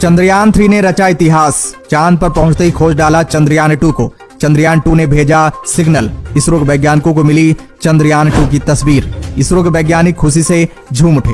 चंद्रयान 3 ने रचा इतिहास। चांद पर पहुंचते ही खोज डाला चंद्रयान 2 को। चंद्रयान 2 ने भेजा सिग्नल। इसरो के वैज्ञानिकों को मिली चंद्रयान 2 की तस्वीर। इसरो के वैज्ञानिक खुशी से झूम उठे।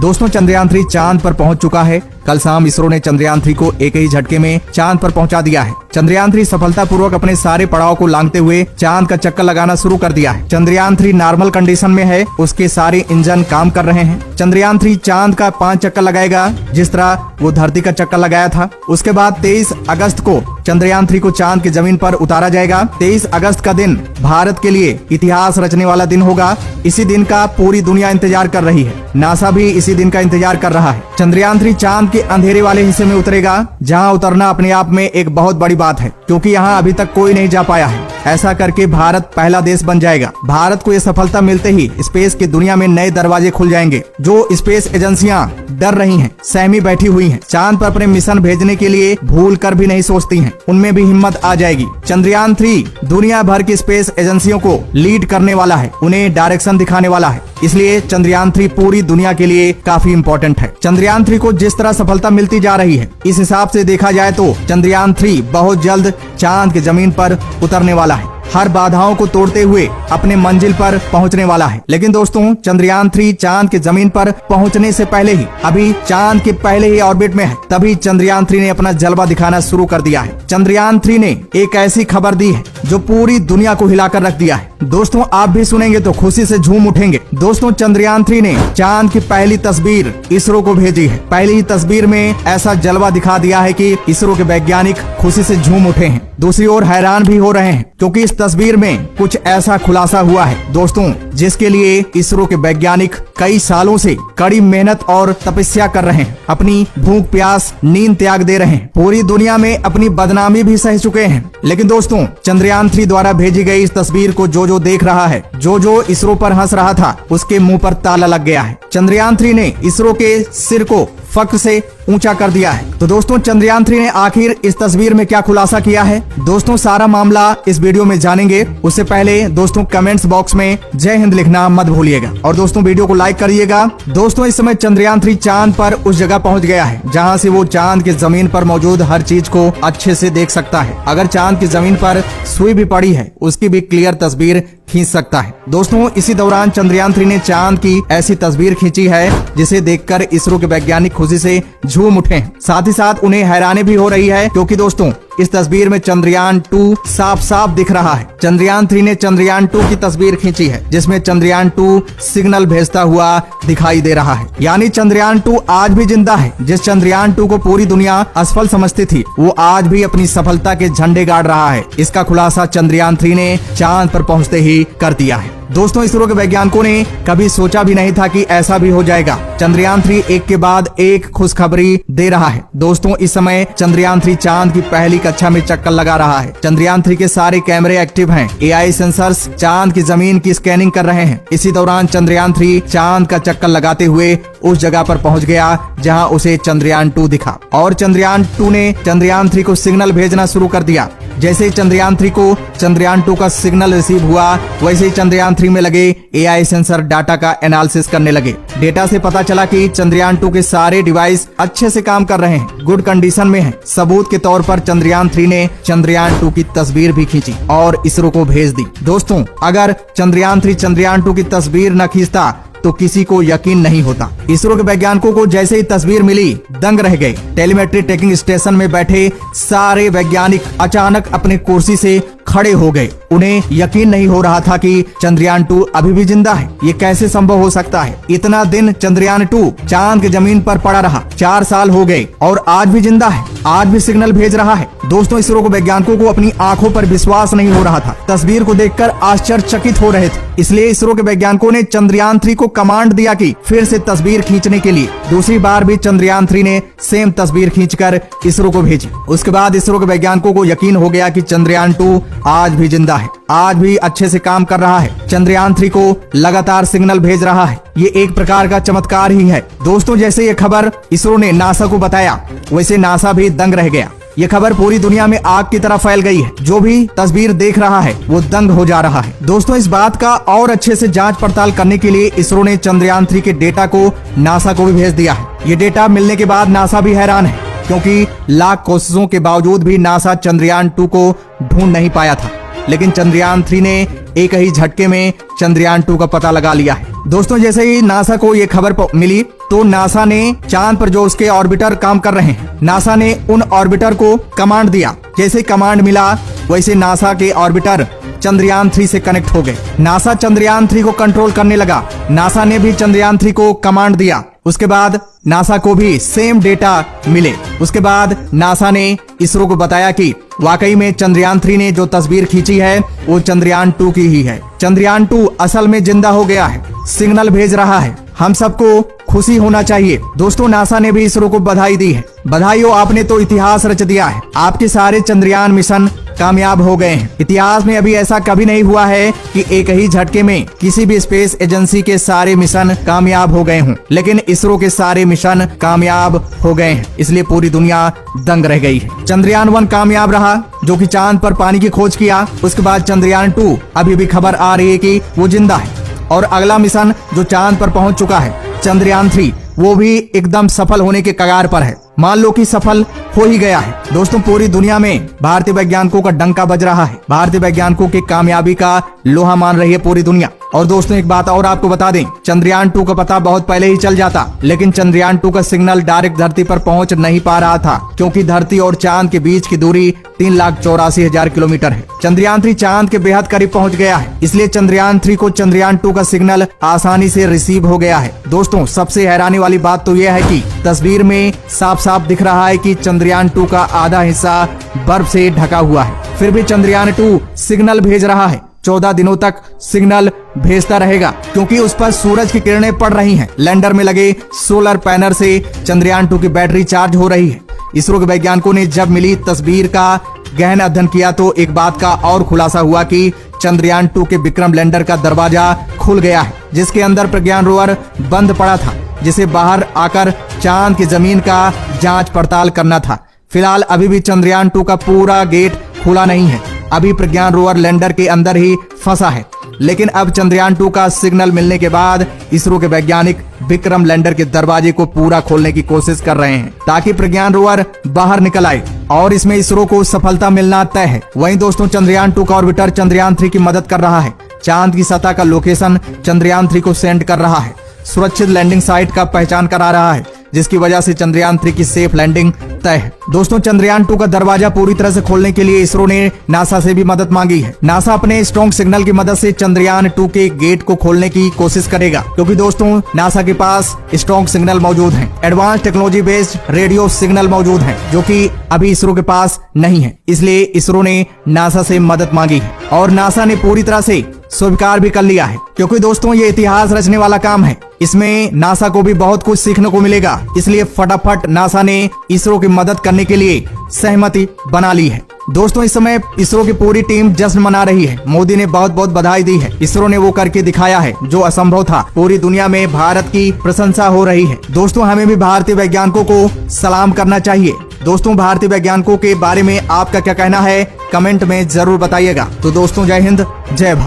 दोस्तों, चंद्रयान 3 चांद पर पहुंच चुका है। कल शाम इसरो ने चंद्रयान 3 को एक ही झटके में चांद पर पहुंचा दिया है। चंद्रयान 3 सफलतापूर्वक अपने सारे पड़ाव को लांघते हुए चांद का चक्कर लगाना शुरू कर दिया है। चंद्रयान 3 नॉर्मल कंडीशन में है, उसके सारे इंजन काम कर रहे हैं। चंद्रयान 3 चांद का 5 चक्कर लगाएगा, जिस तरह वो धरती का चक्कर लगाया था। उसके बाद 23 अगस्त को चंद्रयान 3 को चांद की जमीन पर उतारा जाएगा। 23 अगस्त का दिन भारत के लिए इतिहास रचने वाला दिन होगा। इसी दिन का पूरी दुनिया इंतजार कर रही है। नासा भी इसी दिन का इंतजार कर रहा है। चंद्रयान 3 चांद के अंधेरे वाले हिस्से में उतरेगा, जहां उतरना अपने आप में एक बहुत बड़ी बात है, क्योंकि यहां अभी तक कोई नहीं जा पाया है। ऐसा करके भारत पहला देश बन जाएगा। भारत को यह सफलता मिलते ही स्पेस की दुनिया में नए दरवाजे खुल जाएंगे। जो स्पेस एजेंसियां डर रही हैं, सहमी बैठी हुई हैं, चांद पर अपने मिशन भेजने के लिए भूल कर भी नहीं सोचती हैं, उनमें भी हिम्मत आ जाएगी। चंद्रयान 3 दुनिया भर की स्पेस एजेंसियों को लीड करने वाला है, उन्हें डायरेक्शन दिखाने वाला है। इसलिए चंद्रयान 3 पूरी दुनिया के लिए काफी इम्पोर्टेंट है। चंद्रयान 3 को जिस तरह सफलता मिलती जा रही है, इस हिसाब से देखा जाए तो चंद्रयान 3 बहुत जल्द चांद की जमीन पर उतरने वाला है। हर बाधाओं को तोड़ते हुए अपने मंजिल पर पहुंचने वाला है। लेकिन दोस्तों, चंद्रयान 3 चांद की जमीन पर पहुंचने से पहले ही, अभी चांद के पहले ही ऑर्बिट में है, तभी चंद्रयान 3 ने अपना जलवा दिखाना शुरू कर दिया है। चंद्रयान 3 ने एक ऐसी खबर दी है जो पूरी दुनिया को हिलाकर रख दिया है। दोस्तों, आप भी सुनेंगे तो खुशी से झूम उठेंगे। दोस्तों, चंद्रयान 3 ने चांद की पहली तस्वीर इसरो को भेजी है। पहली ही तस्वीर में ऐसा जलवा दिखा दिया है कि इसरो के वैज्ञानिक खुशी से झूम उठे हैं। दूसरी ओर हैरान भी हो रहे हैं, क्योंकि इस तस्वीर में कुछ ऐसा खुलासा हुआ है दोस्तों, जिसके लिए इसरो के वैज्ञानिक कई सालों से कड़ी मेहनत और तपस्या कर रहे हैं। अपनी भूख प्यास नींद त्याग दे रहे हैं। पूरी दुनिया में अपनी बदनामी भी सह चुके हैं। लेकिन दोस्तों, चंद्रयान 3 द्वारा भेजी गई इस तस्वीर को जो देख रहा है, जो इसरो पर हंस रहा था, उसके मुंह पर ताला लग गया है। चंद्रयान 3 ने इसरो के सिर को फख्र से ऊंचा कर दिया है। तो दोस्तों, चंद्रयान 3 ने आखिर इस तस्वीर में क्या खुलासा किया है, दोस्तों सारा मामला इस वीडियो में जानेंगे। उससे पहले दोस्तों, कमेंट्स बॉक्स में जय हिंद लिखना मत भूलिएगा और दोस्तों वीडियो को लाइक करिएगा। दोस्तों, इस समय चंद्रयान 3 चांद पर उस जगह पहुंच गया है जहां से वो चांद की जमीन पर मौजूद हर चीज को अच्छे से देख सकता है। अगर चांद की जमीन पर सुई भी पड़ी है, उसकी भी क्लियर तस्वीर खींच सकता है। दोस्तों, इसी दौरान चंद्रयान 3 ने चांद की ऐसी तस्वीर खींची है जिसे देखकर इसरो के वैज्ञानिक खुशी से झूम उठे हैं। साथ ही साथ उन्हें हैरानी भी हो रही है, क्योंकि दोस्तों, इस तस्वीर में चंद्रयान 2 साफ साफ दिख रहा है। चंद्रयान 3 ने चंद्रयान 2 की तस्वीर खींची है, जिसमें चंद्रयान 2 सिग्नल भेजता हुआ दिखाई दे रहा है। यानी चंद्रयान 2 आज भी जिंदा है। जिस चंद्रयान 2 को पूरी दुनिया असफल समझती थी, वो आज भी अपनी सफलता के झंडे गाड़ रहा है। इसका खुलासा चंद्रयान 3 ने चांद पर पहुंचते ही कर दिया है। दोस्तों, इसरो के वैज्ञानिकों ने कभी सोचा भी नहीं था कि ऐसा भी हो जाएगा। चंद्रयान 3 एक के बाद एक खुशखबरी दे रहा है। दोस्तों, इस समय चंद्रयान 3 चांद की पहली कक्षा में चक्कर लगा रहा है। चंद्रयान 3 के सारे कैमरे एक्टिव हैं। AI सेंसर्स चांद की जमीन की स्कैनिंग कर रहे हैं। इसी दौरान चंद्रयान 3 चांद का चक्कर लगाते हुए उस जगह पर पहुंच गया जहां उसे चंद्रयान 2 दिखा और चंद्रयान 2 ने चंद्रयान 3 को सिग्नल भेजना शुरू कर दिया। जैसे ही चंद्रयान 3 को चंद्रयान 2 का सिग्नल रिसीव हुआ, वैसे ही चंद्रयान 3 में लगे AI सेंसर डाटा का एनालिसिस करने लगे। डेटा से पता चला कि चंद्रयान 2 के सारे डिवाइस अच्छे से काम कर रहे हैं, गुड कंडीशन में हैं। सबूत के तौर पर चंद्रयान 3 ने चंद्रयान 2 की तस्वीर भी खींची और इसरो को भेज दी। दोस्तों, अगर चंद्रयान 3 चंद्रयान 2 की तस्वीर न खींचता तो किसी को यकीन नहीं होता। इसरो के वैज्ञानिकों को जैसे ही तस्वीर मिली, दंग रह गए। टेलीमेट्री ट्रैकिंग स्टेशन में बैठे सारे वैज्ञानिक अचानक अपने कुर्सी से खड़े हो गए। उन्हें यकीन नहीं हो रहा था कि चंद्रयान 2 अभी भी जिंदा है। ये कैसे संभव हो सकता है? इतना दिन चंद्रयान 2 चांद की जमीन पर पड़ा रहा, 4 साल हो गए और आज भी जिंदा है, आज भी सिग्नल भेज रहा है। दोस्तों, इसरो के वैज्ञानिकों को अपनी आंखों पर विश्वास नहीं हो रहा था। तस्वीर को देखकर आश्चर्यचकित हो रहे थे। इसलिए इसरो के वैज्ञानिकों ने चंद्रयान 3 को कमांड दिया कि फिर से तस्वीर खींचने के लिए। दूसरी बार भी चंद्रयान 3 ने सेम तस्वीर खींचकर इसरो को भेजी। उसके बाद इसरो के वैज्ञानिकों को यकीन हो गया कि चंद्रयान 2 आज भी जिंदा है, आज भी अच्छे से काम कर रहा है। चंद्रयान 3 को लगातार सिग्नल भेज रहा है। ये एक प्रकार का चमत्कार ही है। दोस्तों, जैसे ये खबर इसरो ने नासा को बताया, वैसे नासा भी दंग रह गया। ये खबर पूरी दुनिया में आग की तरह फैल गई है। जो भी तस्वीर देख रहा है वो दंग हो जा रहा है। दोस्तों, इस बात का और अच्छे से जांच पड़ताल करने के लिए इसरो ने चंद्रयान 3 के डेटा को नासा को भी भेज दिया है। ये डेटा मिलने के बाद नासा भी हैरान है। क्योंकि लाख कोशिशों के बावजूद भी नासा चंद्रयान 2 को ढूंढ नहीं पाया था। लेकिन चंद्रयान 3 ने एक ही झटके में चंद्रयान 2 का पता लगा लिया है। दोस्तों, जैसे ही नासा को ये खबर मिली तो नासा ने चांद पर जो उसके ऑर्बिटर काम कर रहे हैं, नासा ने उन ऑर्बिटर को कमांड दिया। जैसे कमांड मिला वैसे नासा के ऑर्बिटर चंद्रयान 3 से कनेक्ट हो गए। नासा चंद्रयान 3 को कंट्रोल करने लगा। नासा ने भी चंद्रयान 3 को कमांड दिया। उसके बाद नासा को भी सेम डेटा मिले। उसके बाद नासा ने इसरो को बताया कि वाकई में चंद्रयान 3 ने जो तस्वीर खींची है वो चंद्रयान 2 की ही है। चंद्रयान 2 असल में जिंदा हो गया है, सिग्नल भेज रहा है। हम सबको खुशी होना चाहिए। दोस्तों, नासा ने भी इसरो को बधाई दी है। बधाई हो, आपने तो इतिहास रच दिया है। आपके सारे चंद्रयान मिशन कामयाब हो गए हैं। इतिहास में अभी ऐसा कभी नहीं हुआ है कि एक ही झटके में किसी भी स्पेस एजेंसी के सारे मिशन कामयाब हो गए हों, लेकिन इसरो के सारे मिशन कामयाब हो गए हैं। इसलिए पूरी दुनिया दंग रह गई है। चंद्रयान 1 कामयाब रहा, जो कि चांद पर पानी की खोज किया। उसके बाद चंद्रयान 2 अभी भी खबर आ रही है कि वो जिंदा है। और अगला मिशन जो चांद पर पहुंच चुका है, चंद्रयान 3, वो भी एकदम सफल होने के कगार पर है। मान लो कि सफल हो ही गया है। दोस्तों, पूरी दुनिया में भारतीय वैज्ञानिकों का डंका बज रहा है। भारतीय वैज्ञानिकों की कामयाबी का लोहा मान रही है पूरी दुनिया। और दोस्तों, एक बात और आपको बता दें, चंद्रयान 2 का पता बहुत पहले ही चल जाता, लेकिन चंद्रयान 2 का सिग्नल डायरेक्ट धरती पर पहुंच नहीं पा रहा था, क्योंकि धरती और चांद के बीच की दूरी 3,84,000 किलोमीटर है। चंद्रयान 3 चांद के बेहद करीब पहुंच गया है, इसलिए चंद्रयान 3 को चंद्रयान 2 का सिग्नल आसानी से रिसीव हो गया है। दोस्तों, सबसे हैरानी वाली बात तो यह है कि तस्वीर में साफ साफ दिख रहा है कि चंद्रयान 2 का आधा हिस्सा बर्फ से ढका हुआ है। फिर भी चंद्रयान 2 सिग्नल भेज रहा है। 14 दिनों तक सिग्नल भेजता रहेगा, क्योंकि उस पर सूरज की किरणें पड़ रही हैं। लैंडर में लगे सोलर पैनल से चंद्रयान 2 की बैटरी चार्ज हो रही है। इसरो के वैज्ञानिकों ने जब मिली तस्वीर का गहन अध्ययन किया तो एक बात का और खुलासा हुआ कि चंद्रयान 2 के विक्रम लैंडर का दरवाजा खुल गया है, जिसके अंदर प्रज्ञान रोवर बंद पड़ा था, जिसे बाहर आकर चांद की जमीन का जांच पड़ताल करना था। फिलहाल अभी भी चंद्रयान 2 का पूरा गेट खुला नहीं है। अभी प्रज्ञान रोवर लैंडर के अंदर ही फंसा है। लेकिन अब चंद्रयान 2 का सिग्नल मिलने के बाद इसरो के वैज्ञानिक विक्रम लैंडर के दरवाजे को पूरा खोलने की कोशिश कर रहे हैं, ताकि प्रज्ञान रोवर बाहर निकल आए और इसमें इसरो को सफलता मिलना तय है। वहीं दोस्तों, चंद्रयान 2 का ऑर्बिटर चंद्रयान 3 की मदद कर रहा है। चांद की सतह का लोकेशन चंद्रयान 3 को सेंड कर रहा है। सुरक्षित लैंडिंग साइट का पहचान करा रहा है, जिसकी वजह से चंद्रयान 3 की सेफ लैंडिंग तय है। दोस्तों, चंद्रयान 2 का दरवाजा पूरी तरह से खोलने के लिए इसरो ने नासा से भी मदद मांगी है। नासा अपने स्ट्रॉन्ग सिग्नल की मदद से चंद्रयान 2 के गेट को खोलने की कोशिश करेगा, क्योंकि दोस्तों, नासा के पास स्ट्रॉन्ग सिग्नल मौजूद हैं। Advance technology based radio signal मौजूद हैं, जो कि अभी इसरो के पास नहीं है। इसलिए इसरो ने नासा से मदद मांगी है और नासा ने पूरी तरह से स्वीकार भी कर लिया है, क्योंकि दोस्तों, ये इतिहास रचने वाला काम है। इसमें नासा को भी बहुत कुछ सीखने को मिलेगा। इसलिए फटाफट नासा ने इसरो की मदद करने के लिए सहमति बना ली है। दोस्तों, इस समय इसरो की पूरी टीम जश्न मना रही है। मोदी ने बहुत बहुत बधाई दी है। इसरो ने वो करके दिखाया है जो असंभव था। पूरी दुनिया में भारत की प्रशंसा हो रही है। दोस्तों, हमें भी भारतीय वैज्ञानिकों को सलाम करना चाहिए। दोस्तों, भारतीय वैज्ञानिकों के बारे में आपका क्या कहना है, कमेंट में जरूर बताइएगा। तो दोस्तों, जय हिंद, जय भारत।